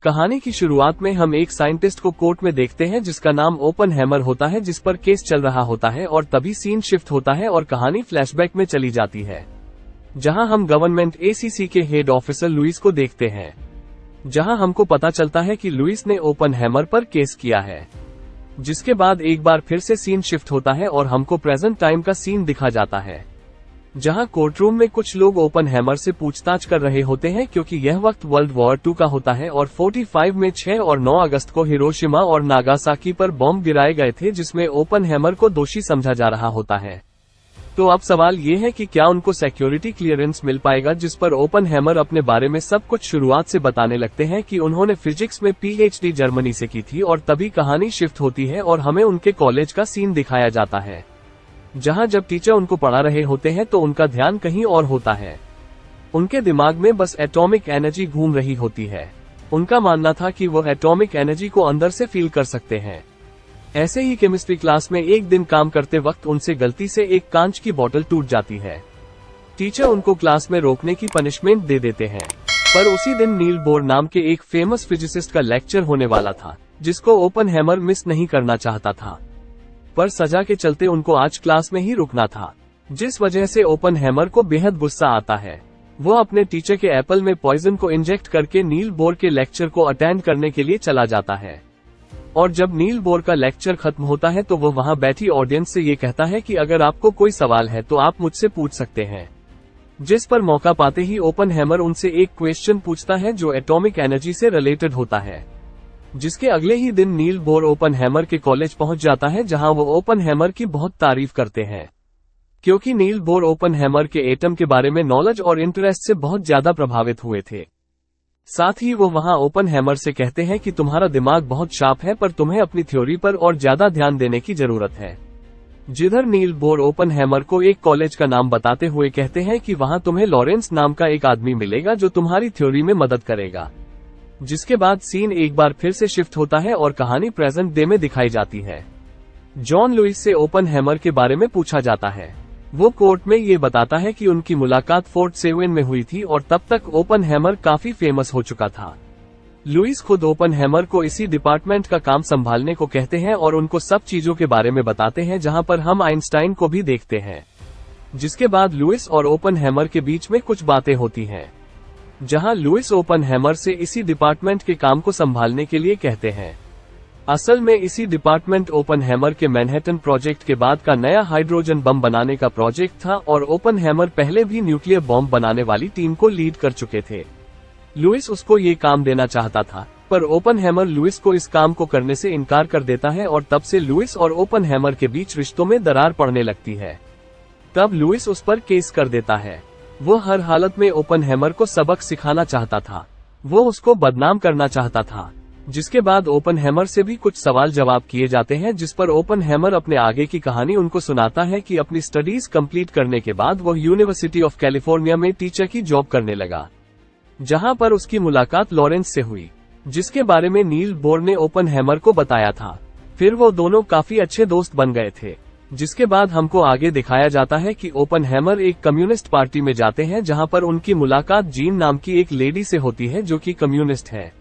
कहानी की शुरुआत में हम एक साइंटिस्ट को कोर्ट में देखते हैं जिसका नाम ओपनहेमर होता है, जिस पर केस चल रहा होता है और तभी सीन शिफ्ट होता है और कहानी फ्लैशबैक में चली जाती है, जहां हम गवर्नमेंट एसीसी के हेड ऑफिसर लुइस को देखते हैं, जहां हमको पता चलता है कि लुइस ने ओपनहेमर पर केस किया है। जिसके बाद एक बार फिर से सीन शिफ्ट होता है और हमको प्रेजेंट टाइम का सीन दिखा जाता है, जहां कोर्टरूम में कुछ लोग ओपनहेमर से पूछताछ कर रहे होते हैं, क्योंकि यह वक्त वर्ल्ड वॉर 2 का होता है और 45 में 6 और 9 अगस्त को हिरोशिमा और नागासाकी पर बॉम्ब गिराए गए थे, जिसमें ओपनहेमर को दोषी समझा जा रहा होता है। तो अब सवाल ये है कि क्या उनको सिक्योरिटी क्लियरेंस मिल पाएगा, जिस पर ओपनहेमर अपने बारे में सब कुछ शुरुआत से बताने लगते हैं कि उन्होंने फिजिक्स में पीएचडी जर्मनी से की थी। और तभी कहानी शिफ्ट होती है और हमें उनके कॉलेज का सीन दिखाया जाता है, जहां जब टीचर उनको पढ़ा रहे होते हैं तो उनका ध्यान कहीं और होता है। उनके दिमाग में बस एटॉमिक एनर्जी घूम रही होती है। उनका मानना था कि वो एटॉमिक एनर्जी को अंदर से फील कर सकते हैं। ऐसे ही केमिस्ट्री क्लास में एक दिन काम करते वक्त उनसे गलती से एक कांच की बोतल टूट जाती है। टीचर उनको क्लास में रोकने की पनिशमेंट दे देते हैं, पर उसी दिन नील बोर नाम के एक फेमस फिजिसिस्ट का लेक्चर होने वाला था, जिसको ओपनहेमर मिस नहीं करना चाहता था, पर सजा के चलते उनको आज क्लास में ही रुकना था, जिस वजह से ओपनहेमर को बेहद गुस्सा आता है। वो अपने टीचर के एप्पल में पॉइजन को इंजेक्ट करके नील बोर के लेक्चर को अटेंड करने के लिए चला जाता है। और जब नील बोर का लेक्चर खत्म होता है तो वो वहां बैठी ऑडियंस से ये कहता है कि अगर आपको कोई सवाल है तो आप मुझसे पूछ सकते हैं। जिस पर मौका पाते ही ओपनहेमर उनसे एक क्वेश्चन पूछता है जो एटॉमिक एनर्जी से रिलेटेड होता है। जिसके अगले ही दिन नील बोर ओपनहेमर के कॉलेज पहुंच जाता है, जहां वो ओपनहेमर की बहुत तारीफ करते हैं, क्योंकि नील बोर ओपनहेमर के एटम के बारे में नॉलेज और इंटरेस्ट से बहुत ज्यादा प्रभावित हुए थे। साथ ही वो वहां ओपनहेमर से कहते हैं कि तुम्हारा दिमाग बहुत शार्प है, पर तुम्हें अपनी थ्योरी पर और ज्यादा ध्यान देने की जरूरत है। जिधर नील बोर ओपनहेमर को एक कॉलेज का नाम बताते हुए कहते हैं कि वहां तुम्हें लॉरेंस नाम का एक आदमी मिलेगा जो तुम्हारी थ्योरी में मदद करेगा। जिसके बाद सीन एक बार फिर से शिफ्ट होता है और कहानी प्रेजेंट डे में दिखाई जाती है। जॉन लुइस से ओपनहेमर के बारे में पूछा जाता है। वो कोर्ट में ये बताता है कि उनकी मुलाकात फोर्ट सेवेन में हुई थी और तब तक ओपनहेमर काफी फेमस हो चुका था। लुइस खुद ओपनहेमर को इसी डिपार्टमेंट का काम संभालने को कहते हैं और उनको सब चीजों के बारे में बताते हैं, जहां पर हम आइंस्टाइन को भी देखते हैं। जिसके बाद लुइस और ओपनहेमर के बीच में कुछ बातें होती हैं, जहां लुइस ओपनहेमर से इसी डिपार्टमेंट के काम को संभालने के लिए कहते हैं। असल में इसी डिपार्टमेंट ओपनहेमर के मैनहट्टन प्रोजेक्ट के बाद का नया हाइड्रोजन बम बनाने का प्रोजेक्ट था और ओपनहेमर पहले भी न्यूक्लियर बॉम्ब बनाने वाली टीम को लीड कर चुके थे। लुइस उसको ये काम देना चाहता था, पर ओपनहेमर लुइस को इस काम को करने से इनकार कर देता है और तब से लुइस और ओपनहेमर के बीच रिश्तों में दरार पड़ने लगती है। तब लुइस उस पर केस कर देता है। वो हर हालत में ओपनहेमर को सबक सिखाना चाहता था, वो उसको बदनाम करना चाहता था। जिसके बाद ओपनहेमर से भी कुछ सवाल जवाब किए जाते हैं, जिस पर ओपनहेमर अपने आगे की कहानी उनको सुनाता है कि अपनी स्टडीज कंप्लीट करने के बाद वो यूनिवर्सिटी ऑफ कैलिफोर्निया में टीचर की जॉब करने लगा, जहां पर उसकी मुलाकात लॉरेंस से हुई, जिसके बारे में नील बोर ने ओपनहेमर को बताया था। फिर वो दोनों काफी अच्छे दोस्त बन गए थे। जिसके बाद हमको आगे दिखाया जाता है कि ओपनहेमर एक कम्युनिस्ट पार्टी में जाते हैं, जहां पर उनकी मुलाकात जीन नाम की एक लेडी से होती है जो कि कम्युनिस्ट है।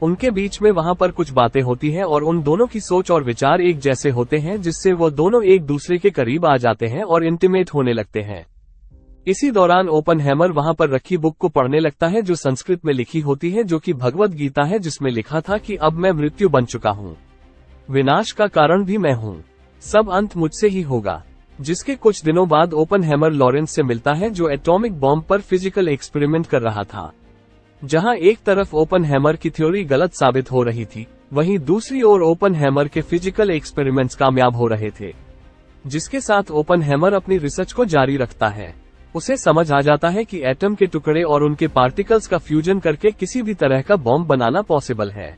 उनके बीच में वहां पर कुछ बातें होती हैं और उन दोनों की सोच और विचार एक जैसे होते हैं, जिससे वो दोनों एक दूसरे के करीब आ जाते हैं और इंटीमेट होने लगते हैं। इसी दौरान ओपनहेमर वहां पर रखी बुक को पढ़ने लगता है, जो संस्कृत में लिखी होती है, जो कि भगवद गीता है, जिसमें लिखा था कि अब मैं मृत्यु बन चुका हूँ, विनाश का कारण भी मैं हूँ, सब अंत मुझसे ही होगा। जिसके कुछ दिनों बाद ओपनहेमर लॉरेंस से मिलता है, जो एटॉमिक बॉम्ब पर फिजिकल एक्सपेरिमेंट कर रहा था, जहां एक तरफ ओपनहेमर की थ्योरी गलत साबित हो रही थी, वहीं दूसरी ओर ओपनहेमर के फिजिकल एक्सपेरिमेंट्स कामयाब हो रहे थे। जिसके साथ ओपनहेमर अपनी रिसर्च को जारी रखता है। उसे समझ आ जाता है कि एटम के टुकड़े और उनके पार्टिकल्स का फ्यूजन करके किसी भी तरह का बॉम्ब बनाना पॉसिबल है।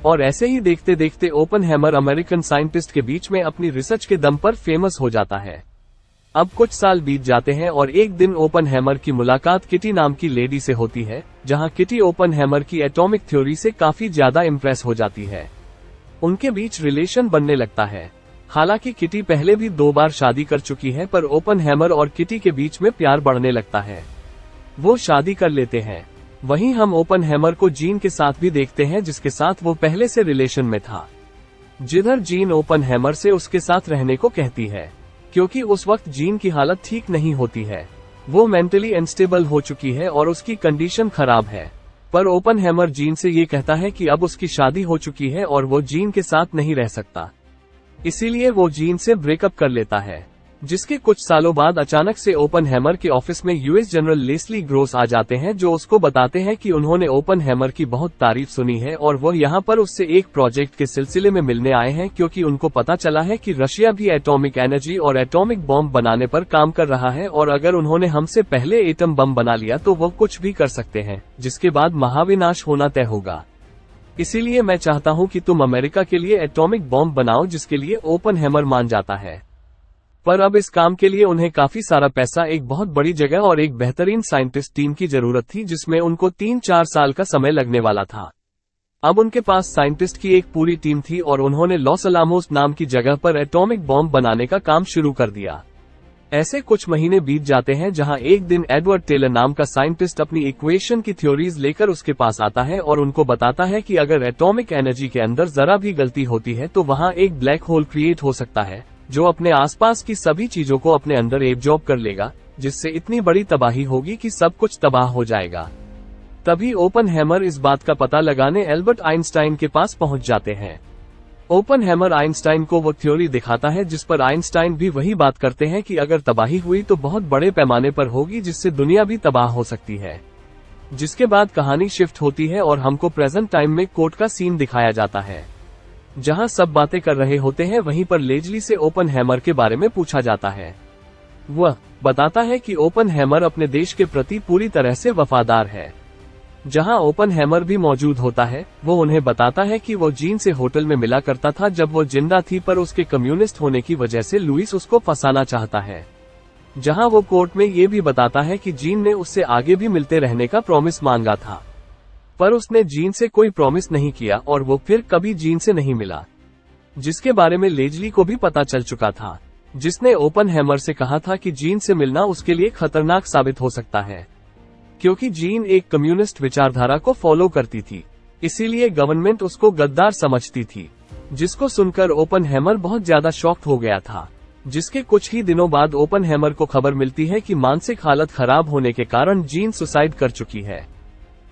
और ऐसे ही देखते देखते ओपनहेमर अमेरिकन साइंटिस्ट के बीच में अपनी रिसर्च के दम पर फेमस हो जाता है। अब कुछ साल बीत जाते हैं और एक दिन ओपनहेमर की मुलाकात किटी नाम की लेडी से होती है, जहां किटी ओपनहेमर की एटॉमिक थ्योरी से काफी ज्यादा इम्प्रेस हो जाती है। उनके बीच रिलेशन बनने लगता है। हालांकि किटी पहले भी 2 बार शादी कर चुकी है, पर ओपनहेमर और किटी के बीच में प्यार बढ़ने लगता है। वो शादी कर लेते हैं। वहीं हम ओपनहेमर को जीन के साथ भी देखते हैं, जिसके साथ वो पहले से रिलेशन में था, जिधर जीन ओपनहेमर से उसके साथ रहने को कहती है, क्योंकि उस वक्त जीन की हालत ठीक नहीं होती है। वो मेंटली अनस्टेबल हो चुकी है और उसकी कंडीशन खराब है। पर ओपनहेमर जीन से ये कहता है कि अब उसकी शादी हो चुकी है और वो जीन के साथ नहीं रह सकता, इसीलिए वो जीन से ब्रेकअप कर लेता है। जिसके कुछ सालों बाद अचानक से ओपनहेमर के ऑफिस में यूएस जनरल लेस्ली ग्रोस आ जाते हैं, जो उसको बताते हैं कि उन्होंने ओपनहेमर की बहुत तारीफ सुनी है और वो यहाँ पर उससे एक प्रोजेक्ट के सिलसिले में मिलने आए हैं, क्योंकि उनको पता चला है कि रशिया भी एटॉमिक एनर्जी और एटॉमिक बॉम्ब बनाने पर काम कर रहा है, और अगर उन्होंने हमसे पहले एटम बम बना लिया तो वो कुछ भी कर सकते हैं, जिसके बाद महाविनाश होना तय होगा। इसीलिए मैं चाहता हूँ कि तुम अमेरिका के लिए एटॉमिक बॉम्ब बनाओ, जिसके लिए ओपनहेमर मान जाता है। पर अब इस काम के लिए उन्हें काफी सारा पैसा, एक बहुत बड़ी जगह और एक बेहतरीन साइंटिस्ट टीम की जरूरत थी, जिसमें उनको 3-4 साल का समय लगने वाला था। अब उनके पास साइंटिस्ट की एक पूरी टीम थी और उन्होंने लॉस अलामोस नाम की जगह पर एटॉमिक बॉम्ब बनाने का काम शुरू कर दिया। ऐसे कुछ महीने बीत जाते हैं, जहां एक दिन एडवर्ड टेलर नाम का साइंटिस्ट अपनी इक्वेशन की थ्योरीज लेकर उसके पास आता है और उनको बताता है कि अगर एटॉमिक एनर्जी के अंदर जरा भी गलती होती है तो वहां एक ब्लैक होल क्रिएट हो सकता है, जो अपने आसपास की सभी चीजों को अपने अंदर एब्जॉर्ब कर लेगा, जिससे इतनी बड़ी तबाही होगी कि सब कुछ तबाह हो जाएगा। तभी ओपनहेमर इस बात का पता लगाने एल्बर्ट आइंस्टाइन के पास पहुंच जाते हैं। ओपनहेमर आइंस्टाइन को वो थ्योरी दिखाता है, जिस पर आइंस्टाइन भी वही बात करते हैं कि अगर तबाही हुई तो बहुत बड़े पैमाने पर होगी, जिससे दुनिया भी तबाह हो सकती है। जिसके बाद कहानी शिफ्ट होती है और हमको प्रेजेंट टाइम में कोर्ट का सीन दिखाया जाता है, जहां सब बातें कर रहे होते हैं। वहीं पर लेजली से ओपनहेमर के बारे में पूछा जाता है। वह बताता है कि ओपनहेमर अपने देश के प्रति पूरी तरह से वफादार है। जहां ओपनहेमर भी मौजूद होता है, वो उन्हें बताता है कि वो जीन से होटल में मिला करता था जब वो जिंदा थी, पर उसके कम्युनिस्ट होने की वजह से लुइस उसको फंसाना चाहता है। जहां वो कोर्ट में ये भी बताता है कि जीन ने उससे आगे भी मिलते रहने का प्रॉमिस मांगा था, पर उसने जीन से कोई प्रॉमिस नहीं किया और वो फिर कभी जीन से नहीं मिला, जिसके बारे में लेजली को भी पता चल चुका था, जिसने ओपनहेमर से कहा था कि जीन से मिलना उसके लिए खतरनाक साबित हो सकता है, क्योंकि जीन एक कम्युनिस्ट विचारधारा को फॉलो करती थी, इसीलिए गवर्नमेंट उसको गद्दार समझती थी। जिसको सुनकर ओपनहेमर बहुत ज्यादा शॉक्ड हो गया था। जिसके कुछ ही दिनों बाद ओपनहेमर को खबर मिलती है कि मानसिक हालत खराब होने के कारण जीन सुसाइड कर चुकी है,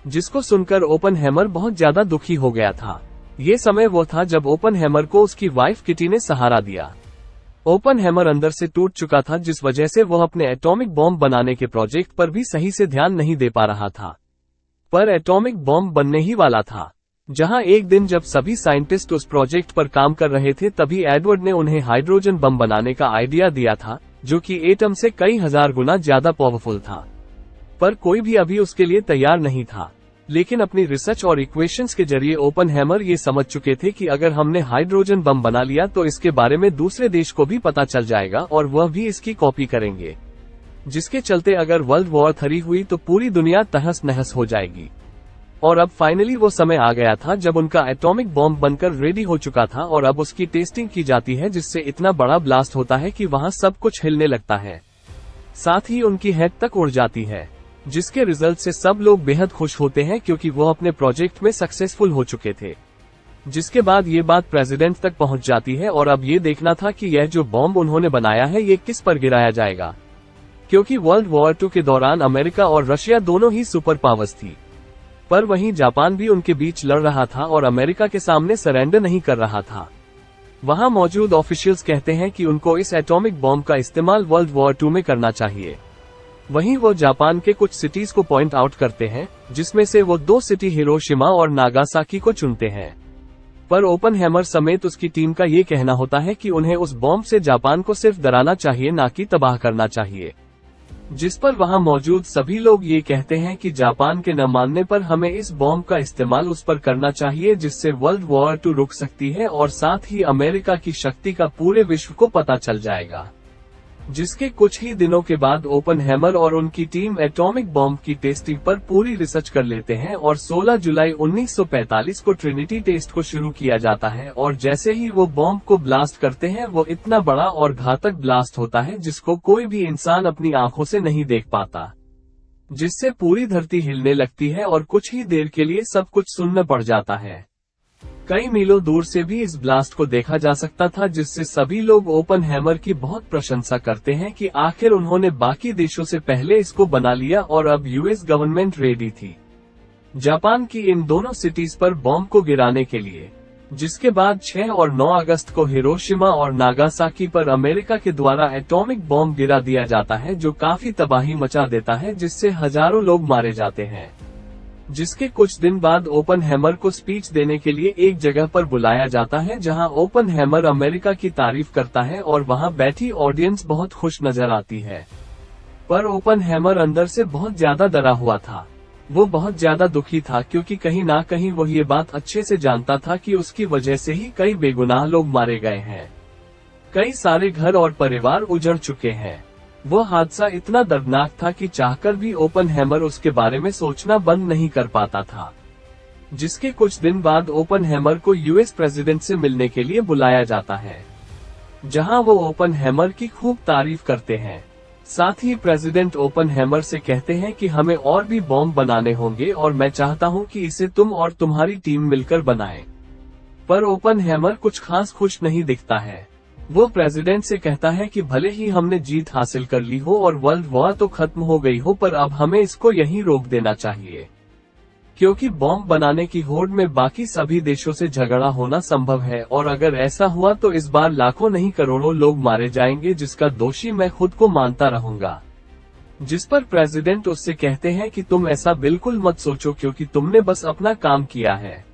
जिसको सुनकर ओपनहेमर बहुत ज्यादा दुखी हो गया था। ये समय वो था जब ओपनहेमर को उसकी वाइफ किटी ने सहारा दिया। ओपनहेमर अंदर से टूट चुका था, जिस वजह से वो अपने एटॉमिक बॉम्ब बनाने के प्रोजेक्ट पर भी सही से ध्यान नहीं दे पा रहा था। पर एटॉमिक बॉम्ब बनने ही वाला था। जहां एक दिन जब सभी साइंटिस्ट उस प्रोजेक्ट पर काम कर रहे थे, तभी एडवर्ड ने उन्हें हाइड्रोजन बम बनाने का आइडिया दिया था, जो कि एटम से कई हजार गुना ज्यादा पावरफुल था। पर कोई भी अभी उसके लिए तैयार नहीं था। लेकिन अपनी रिसर्च और इक्वेशंस के जरिए ओपनहेमर ये समझ चुके थे कि अगर हमने हाइड्रोजन बम बना लिया तो इसके बारे में दूसरे देश को भी पता चल जाएगा और वह भी इसकी कॉपी करेंगे, जिसके चलते अगर वर्ल्ड वॉर 3 हुई तो पूरी दुनिया तहस नहस हो जाएगी। और अब फाइनली वो समय आ गया था जब उनका एटॉमिक बॉम्ब बनकर रेडी हो चुका था और अब उसकी टेस्टिंग की जाती है, जिससे इतना बड़ा ब्लास्ट होता है कि वहां सब कुछ हिलने लगता है, साथ ही उनकी हेड तक उड़ जाती है, जिसके रिजल्ट से सब लोग बेहद खुश होते हैं क्योंकि वो अपने प्रोजेक्ट में सक्सेसफुल हो चुके थे। जिसके बाद ये बात प्रेसिडेंट तक पहुंच जाती है और अब ये देखना था कि यह जो बॉम्ब उन्होंने बनाया है ये किस पर गिराया जाएगा, क्योंकि वर्ल्ड वॉर 2 के दौरान अमेरिका और रशिया दोनों ही सुपर पावर्स थी। पर वहीं जापान भी उनके बीच लड़ रहा था और अमेरिका के सामने सरेंडर नहीं कर रहा था। वहां मौजूद ऑफिशियल्स कहते हैं कि उनको इस एटॉमिक बॉम्ब का इस्तेमाल वर्ल्ड वॉर 2 में करना चाहिए। वहीं वो जापान के कुछ सिटीज को पॉइंट आउट करते हैं, जिसमें से वो 2 सिटी हिरोशिमा और नागासाकी को चुनते हैं। पर ओपनहेमर समेत उसकी टीम का ये कहना होता है कि उन्हें उस बॉम्ब से जापान को सिर्फ डराना चाहिए, ना कि तबाह करना चाहिए। जिस पर वहां मौजूद सभी लोग ये कहते हैं कि जापान के न मानने पर हमें इस बॉम्ब का इस्तेमाल उस पर करना चाहिए, जिससे वर्ल्ड वॉर 2 रुक सकती है और साथ ही अमेरिका की शक्ति का पूरे विश्व को पता चल जाएगा। जिसके कुछ ही दिनों के बाद ओपनहेमर और उनकी टीम एटॉमिक बॉम्ब की टेस्टिंग पर पूरी रिसर्च कर लेते हैं और 16 जुलाई 1945 को ट्रिनिटी टेस्ट को शुरू किया जाता है। और जैसे ही वो बॉम्ब को ब्लास्ट करते हैं, वो इतना बड़ा और घातक ब्लास्ट होता है जिसको कोई भी इंसान अपनी आंखों से नहीं देख पाता। जिससे पूरी धरती हिलने लगती है और कुछ ही देर के लिए सब कुछ सुन्न पड़ जाता है। कई मीलों दूर से भी इस ब्लास्ट को देखा जा सकता था, जिससे सभी लोग ओपनहेमर की बहुत प्रशंसा करते हैं कि आखिर उन्होंने बाकी देशों से पहले इसको बना लिया और अब यूएस गवर्नमेंट रेडी थी जापान की इन दोनों सिटीज पर बॉम्ब को गिराने के लिए। जिसके बाद 6 और 9 अगस्त को हिरोशिमा और नागासाकी पर अमेरिका के द्वारा एटॉमिक बॉम्ब गिरा दिया जाता है, जो काफी तबाही मचा देता है, जिससे हजारों लोग मारे जाते हैं। जिसके कुछ दिन बाद ओपनहेमर को स्पीच देने के लिए एक जगह पर बुलाया जाता है, जहां ओपनहेमर अमेरिका की तारीफ करता है और वहां बैठी ऑडियंस बहुत खुश नजर आती है। पर ओपनहेमर अंदर से बहुत ज्यादा डरा हुआ था। वो बहुत ज्यादा दुखी था, क्योंकि कहीं ना कहीं वो ये बात अच्छे से जानता था कि उसकी वजह से ही कई बेगुनाह लोग मारे गए हैं, कई सारे घर और परिवार उजड़ चुके हैं। वो हादसा इतना दर्दनाक था कि चाहकर भी ओपनहेमर उसके बारे में सोचना बंद नहीं कर पाता था। जिसके कुछ दिन बाद ओपनहेमर को यूएस प्रेसिडेंट से मिलने के लिए बुलाया जाता है, जहां वो ओपनहेमर की खूब तारीफ करते हैं। साथ ही प्रेसिडेंट ओपनहेमर से कहते हैं कि हमें और भी बॉम्ब बनाने होंगे और मैं चाहता हूं कि इसे तुम और तुम्हारी टीम मिलकर बनाएं। पर ओपनहेमर कुछ खास खुश नहीं दिखता है। वो प्रेसिडेंट से कहता है कि भले ही हमने जीत हासिल कर ली हो और वर्ल्ड वॉर तो खत्म हो गई हो, पर अब हमें इसको यहीं रोक देना चाहिए, क्योंकि बॉम्ब बनाने की होड़ में बाकी सभी देशों से झगड़ा होना संभव है, और अगर ऐसा हुआ तो इस बार लाखों नहीं करोड़ों लोग मारे जाएंगे, जिसका दोषी मैं खुद को मानता रहूंगा। जिस पर प्रेसिडेंट उससे कहते हैं कि तुम ऐसा बिल्कुल मत सोचो, क्योंकि तुमने बस अपना काम किया है,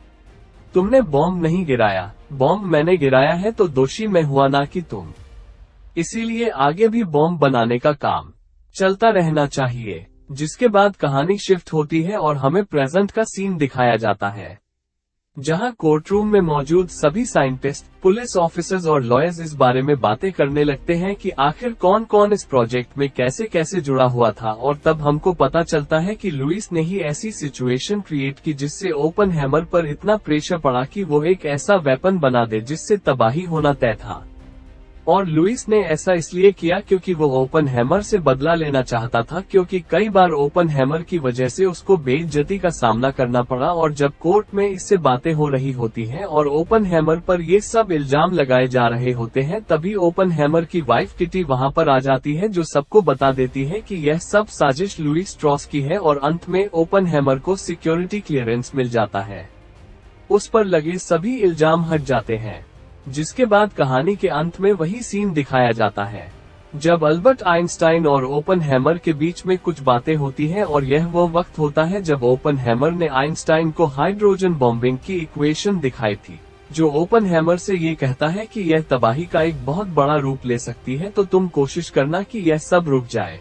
तुमने बॉम्ब नहीं गिराया, बॉम्ब मैंने गिराया है, तो दोषी मैं हुआ ना कि तुम। इसीलिए आगे भी बॉम्ब बनाने का काम चलता रहना चाहिए। जिसके बाद कहानी शिफ्ट होती है और हमें प्रेजेंट का सीन दिखाया जाता है, जहां कोर्टरूम में मौजूद सभी साइंटिस्ट, पुलिस ऑफिसर्स और लॉयर्स इस बारे में बातें करने लगते हैं कि आखिर कौन कौन इस प्रोजेक्ट में कैसे कैसे जुड़ा हुआ था। और तब हमको पता चलता है कि लुइस ने ही ऐसी सिचुएशन क्रिएट की जिससे ओपनहेमर पर इतना प्रेशर पड़ा कि वो एक ऐसा वेपन बना दे जिससे तबाही होना तय था। और लुइस ने ऐसा इसलिए किया क्योंकि वो ओपनहेमर से बदला लेना चाहता था, क्योंकि कई बार ओपनहेमर की वजह से उसको बेइज्जती का सामना करना पड़ा। और जब कोर्ट में इससे बातें हो रही होती हैं और ओपनहेमर पर ये सब इल्जाम लगाए जा रहे होते हैं, तभी ओपनहेमर की वाइफ किटी वहां पर आ जाती है, जो सबको बता देती है कि यह सब साजिश लुइस स्ट्रॉस की है। और अंत में ओपनहेमर को सिक्योरिटी क्लियरेंस मिल जाता है, उस पर लगे सभी इल्जाम हट जाते हैं। जिसके बाद कहानी के अंत में वही सीन दिखाया जाता है जब अल्बर्ट आइंस्टाइन और ओपनहेमर के बीच में कुछ बातें होती हैं, और यह वो वक्त होता है जब ओपनहेमर ने आइंस्टाइन को हाइड्रोजन बॉम्बिंग की इक्वेशन दिखाई थी, जो ओपनहेमर से ये कहता है कि यह तबाही का एक बहुत बड़ा रूप ले सकती है, तो तुम कोशिश करना कि यह सब रुक जाए।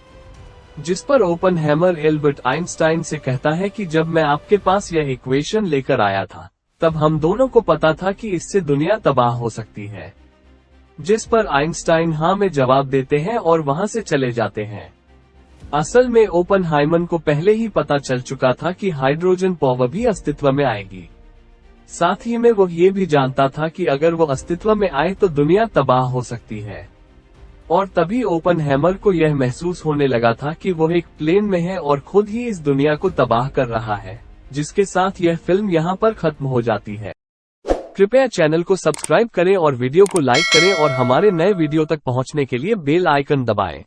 जिस पर ओपनहेमर एल्बर्ट आइंस्टाइन से कहता है कि जब मैं आपके पास यह इक्वेशन लेकर आया था, तब हम दोनों को पता था कि इससे दुनिया तबाह हो सकती है। जिस पर आइंस्टाइन हाँ में जवाब देते हैं और वहां से चले जाते हैं। असल में ओपनहाइमर को पहले ही पता चल चुका था कि हाइड्रोजन पावर भी अस्तित्व में आएगी। साथ ही में वो ये भी जानता था कि अगर वो अस्तित्व में आए तो दुनिया तबाह हो सकती है। और तभी ओपनहेमर को यह महसूस होने लगा था कि वो एक प्लेन में है और खुद ही इस दुनिया को तबाह कर रहा है। जिसके साथ यह फिल्म यहाँ पर खत्म हो जाती है। कृपया चैनल को सब्सक्राइब करें और वीडियो को लाइक करें और हमारे नए वीडियो तक पहुँचने के लिए बेल आइकन दबाएं।